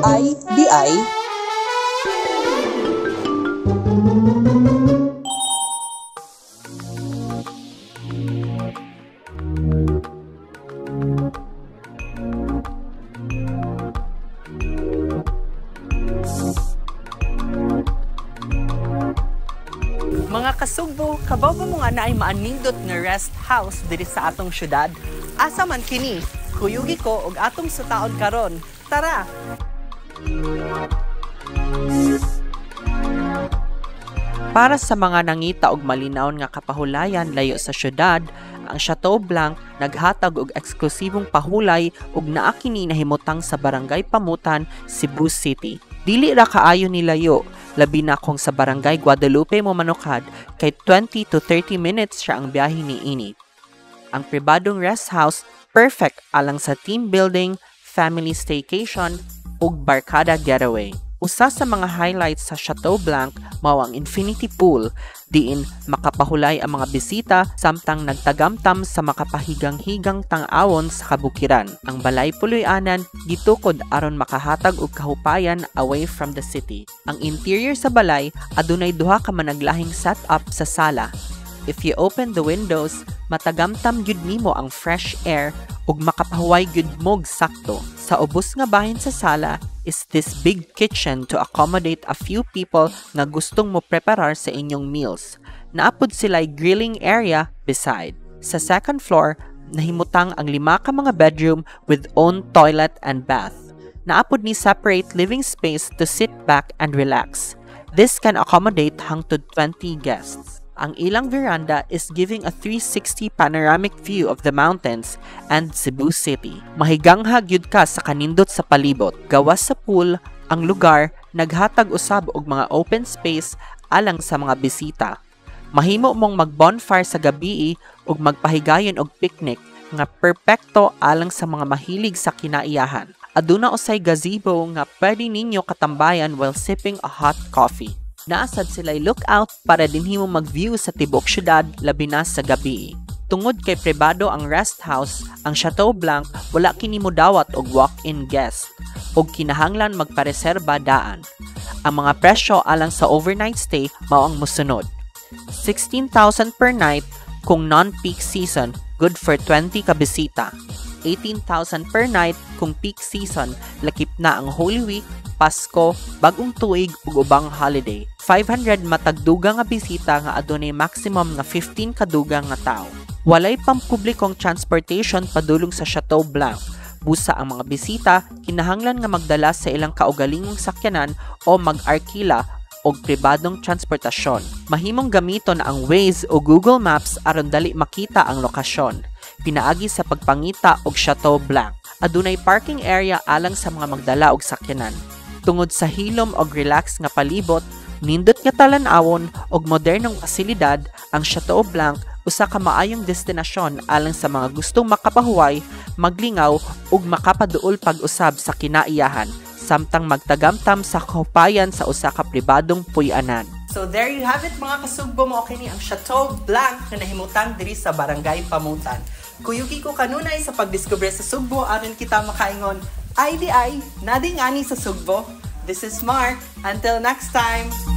IDI. Mga kasugbo, kabaw ba mo nga na ay maanindot nga rest house diri sa atong syudad? Asa man kini? Kuyugi ko og atong sutaon karon. Tara! Para sa mga nangita og malinawon nga kapahulayan layo sa syudad, ang Chateau Blanc naghatag og eksklusibong pahulay ug naa kini nahimutang sa Barangay Pamutan, Cebu City. Dili ra kaayo ni layo, labi na kung sa Barangay Guadalupe mo manukad, kay 20 to 30 minutes siya ang biyahe niini. Ang pribadong rest house perfect alang sa team building, family staycation ug barkada getaway. Usa sa mga highlights sa Chateau Blanc mao ang infinity pool diin makapahulay ang mga bisita samtang nagtagamtam sa makapahigang-higang tang-awon sa kabukiran. Ang balay puloy-anan gitukod aron makahatag og kahupayan away from the city. Ang interior sa balay adunay duha ka managlahing setup sa sala. If you open the windows, matagamtam gyud nimo ang fresh air ug makapahuway gyud mog sakto. Sa ubos nga bahin sa sala is this big kitchen to accommodate a few people nga gustong mo preparar sa inyong meals. Naapod sila'y grilling area beside. Sa second floor, nahimutang ang 5 ka mga bedroom with own toilet and bath. Naapod ni separate living space to sit back and relax. This can accommodate hangtod 20 guests. Ang ilang veranda is giving a 360 panoramic view of the mountains and Cebu City. Mahigangha gyud ka sa kanindot sa palibot. Gawas sa pool, ang lugar naghatag usab og mga open space alang sa mga bisita. Mahimo mong mag-bonfire sa gabii ug magpahigayon og picnic nga perpekto alang sa mga mahilig sa kinaiyahan. Aduna usay gazebo nga pwede ninyo katambayan while sipping a hot coffee. Naasad sila'y lookout para dinhi mo mag-view sa tibok syudad labi na sa gabi. Tungod kay pribado ang rest house, ang Chateau Blanc wala kini mo dawat og walk-in guest ug kinahanglan magpareserba daan. Ang mga presyo alang sa overnight stay mao ang mosunod. 16,000 per night kung non-peak season, good for 20 ka bisita. 18,000 per night kung peak season, lakip na ang Holy Week, Pasko, bagong tuig ug ubang holiday. 500 matagduga nga bisita nga adunay maximum nga 15 kaduga nga tawo. Walay pampublikong transportation padulong sa Chateau Blanc. Busa ang mga bisita kinahanglan nga magdala sa ilang kaugalingong sakyanan o mag-arkila og pribadong transportasyon. Mahimong gamiton ang Waze o Google Maps aron dali makita ang lokasyon. Pinaagi sa pagpangita og Chateau Blanc. Adunay parking area alang sa mga magdala og sakyanan. Tungod sa hilom og relax nga palibot, nindot nga talan-awon og modernong pasilidad, ang Chateau Blanc usa ka maayong destinasyon alang sa mga gustong makapahuway, maglingaw ug makapaduol pag-usab sa kinaiyahan, samtang magtagamtam sa kahupayan sa usa ka pribadong puy-anan. So there you have it mga kasugbo mo, kini ang Chateau Blanc na nahimutang diri sa Barangay Pamutan. Kuyugi ko kanunay sa pagdiskubre sa Sugbo aron kita makaingon IDI, nading ani sa Sugbo. This is Mark. Until next time!